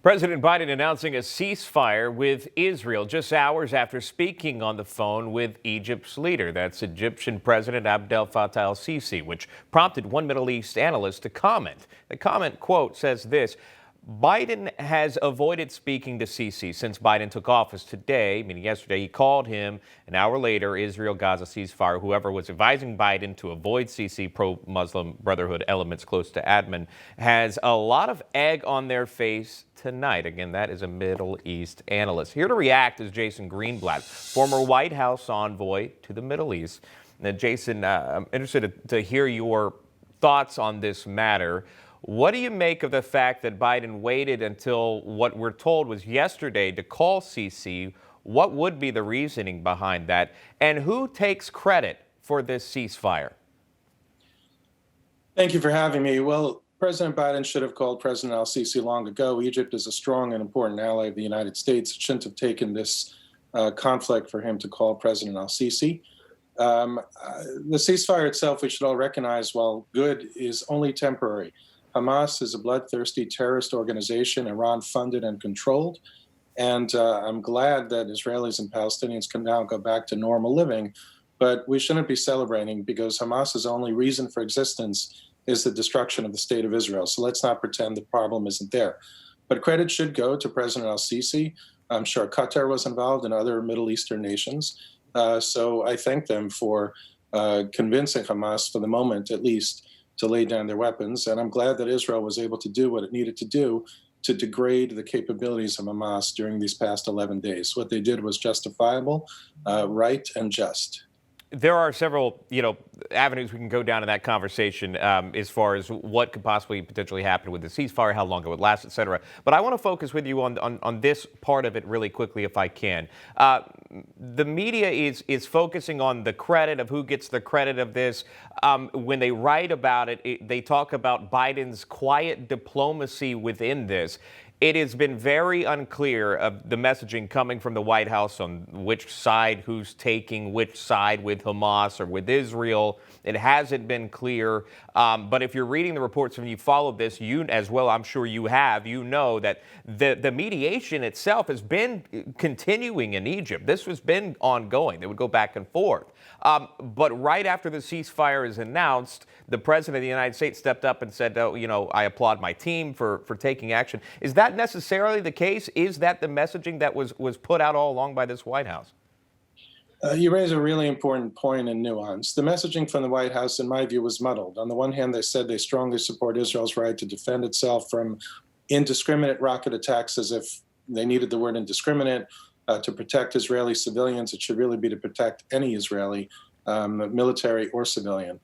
President Biden announcing a ceasefire with Israel just hours after speaking on the phone with Egypt's leader. That's Egyptian President Abdel Fattah el-Sisi, which prompted one Middle East analyst to comment. The comment, quote, says this: Biden has avoided speaking to Sisi since Biden took office today, meaning yesterday. He called him an hour later. Israel-Gaza ceasefire. Whoever was advising Biden to avoid Sisi, pro-Muslim Brotherhood elements close to admin, has a lot of egg on their face tonight. Again, that is a Middle East analyst. Here to react is Jason Greenblatt, former White House envoy to the Middle East. Now, Jason, I'm interested to hear your thoughts on this matter. What do you make of the fact that Biden waited until what we're told was yesterday to call Sisi? What would be the reasoning behind that? And who takes credit for this ceasefire? Thank you for having me. Well, President Biden should have called President al-Sisi long ago. Egypt is a strong and important ally of the United States. It shouldn't have taken this conflict for him to call President al-Sisi. The ceasefire itself, we should all recognize, while good, is only temporary. Hamas is a bloodthirsty terrorist organization, Iran-funded and controlled. And I'm glad that Israelis and Palestinians can now go back to normal living. But we shouldn't be celebrating, because Hamas's only reason for existence is the destruction of the state of Israel. So let's not pretend the problem isn't there. But credit should go to President al-Sisi. I'm sure Qatar was involved and other Middle Eastern nations. So I thank them for convincing Hamas, for the moment at least, to lay down their weapons. And I'm glad that Israel was able to do what it needed to do to degrade the capabilities of Hamas during these past 11 days. What they did was justifiable, right, and just. There are several, avenues we can go down in that conversation as far as what could possibly potentially happen with the ceasefire, how long it would last, et cetera. But I want to focus with you on this part of it really quickly, if I can. The media is focusing on the credit of who gets the credit of this. When they write about it, they talk about Biden's quiet diplomacy within this. It has been very unclear of the messaging coming from the White House on which side, who's taking which side with Hamas or with Israel. It hasn't been clear. But if you're reading the reports and you followed this, you as well, I'm sure you have, you know that the mediation itself has been continuing in Egypt. This has been ongoing. They would go back and forth. But right after the ceasefire is announced, the president of the United States stepped up and said, I applaud my team for taking action. Is that necessarily the case? Is that the messaging that was put out all along by this White House? You raise a really important point and nuance. The messaging from the White House, in my view, was muddled. On the one hand, they said they strongly support Israel's right to defend itself from indiscriminate rocket attacks, as if they needed the word indiscriminate to protect Israeli civilians. It should really be to protect any Israeli, military or civilian.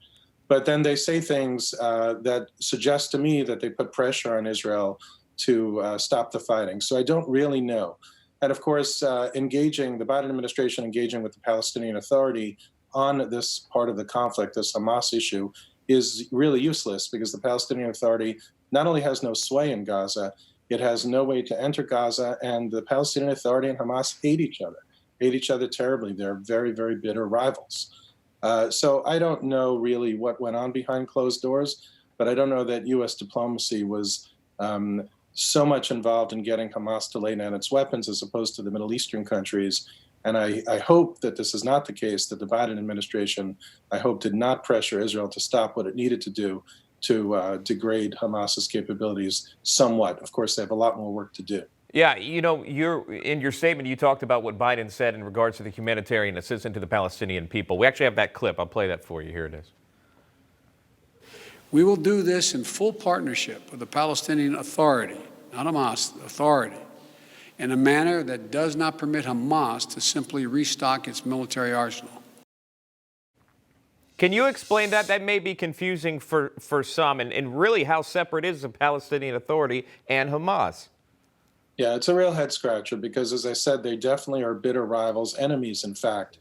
But then they say things that suggest to me that they put pressure on Israel to stop the fighting. So I don't really know. And of course, the Biden administration engaging with the Palestinian Authority on this part of the conflict, this Hamas issue, is really useless, because the Palestinian Authority not only has no sway in Gaza, it has no way to enter Gaza, and the Palestinian Authority and Hamas hate each other terribly. They're very, very bitter rivals. So I don't know really what went on behind closed doors, but I don't know that U.S. diplomacy was so much involved in getting Hamas to lay down its weapons as opposed to the Middle Eastern countries. And I hope that this is not the case, that the Biden administration, I hope, did not pressure Israel to stop what it needed to do to degrade Hamas's capabilities somewhat. Of course, they have a lot more work to do. Yeah, in your statement, you talked about what Biden said in regards to the humanitarian assistance to the Palestinian people. We actually have that clip. I'll play that for you. Here it is. We will do this in full partnership with the Palestinian Authority, not Hamas, the Authority, in a manner that does not permit Hamas to simply restock its military arsenal. Can you explain that? That may be confusing for some, and really how separate is the Palestinian Authority and Hamas? Yeah, it's a real head scratcher, because, as I said, they definitely are bitter rivals, enemies, in fact.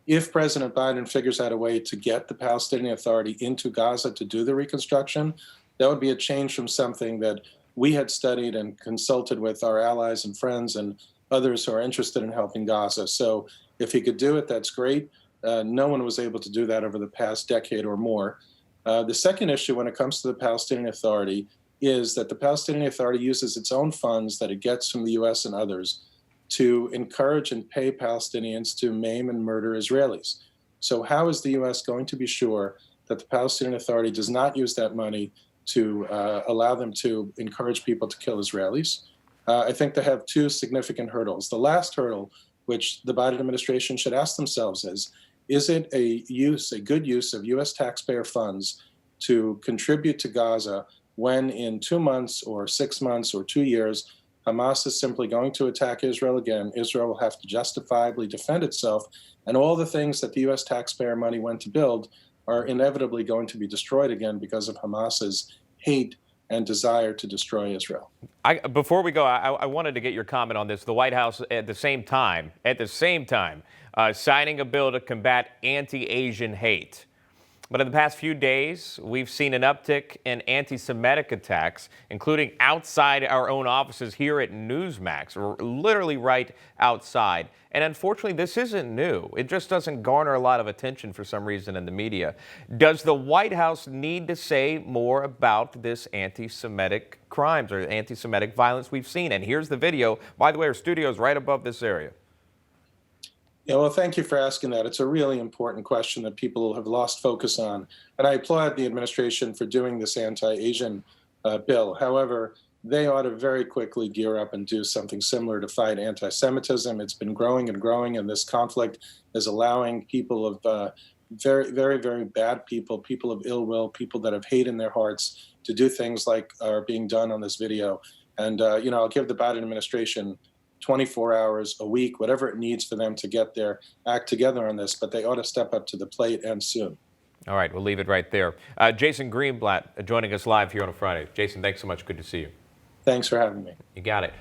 If President Biden figures out a way to get the Palestinian Authority into Gaza to do the reconstruction, that would be a change from something that we had studied and consulted with our allies and friends and others who are interested in helping Gaza. So if he could do it, that's great. No one was able to do that over the past decade or more. The second issue when it comes to the Palestinian Authority is that the Palestinian Authority uses its own funds that it gets from the U.S. and others to encourage and pay Palestinians to maim and murder Israelis. So how is the U.S. going to be sure that the Palestinian Authority does not use that money to allow them to encourage people to kill Israelis? I think they have two significant hurdles. The last hurdle, which the Biden administration should ask themselves is it a good use of U.S. taxpayer funds to contribute to Gaza when in 2 months or 6 months or 2 years, Hamas is simply going to attack Israel again? Israel will have to justifiably defend itself, and all the things that the U.S. taxpayer money went to build are inevitably going to be destroyed again because of Hamas's hate and desire to destroy Israel. Before we go, I wanted to get your comment on this. The White House at the same time, signing a bill to combat anti-Asian hate. But in the past few days, we've seen an uptick in anti-Semitic attacks, including outside our own offices here at Newsmax, or literally right outside. And unfortunately, this isn't new. It just doesn't garner a lot of attention for some reason in the media. Does the White House need to say more about this anti-Semitic crimes or anti-Semitic violence we've seen? And here's the video. By the way, our studio is right above this area. Yeah, well, thank you for asking that. It's a really important question that people have lost focus on. And I applaud the administration for doing this anti-Asian bill. However, they ought to very quickly gear up and do something similar to fight anti-Semitism. It's been growing and growing, and this conflict is allowing people of very, very, very bad people of ill will, people that have hate in their hearts, to do things like are being done on this video. And, I'll give the Biden administration 24 hours a week, whatever it needs for them to get their act together on this, but they ought to step up to the plate, and soon. All right, we'll leave it right there. Jason Greenblatt joining us live here on a Friday. Jason, thanks so much. Good to see you. Thanks for having me. You got it.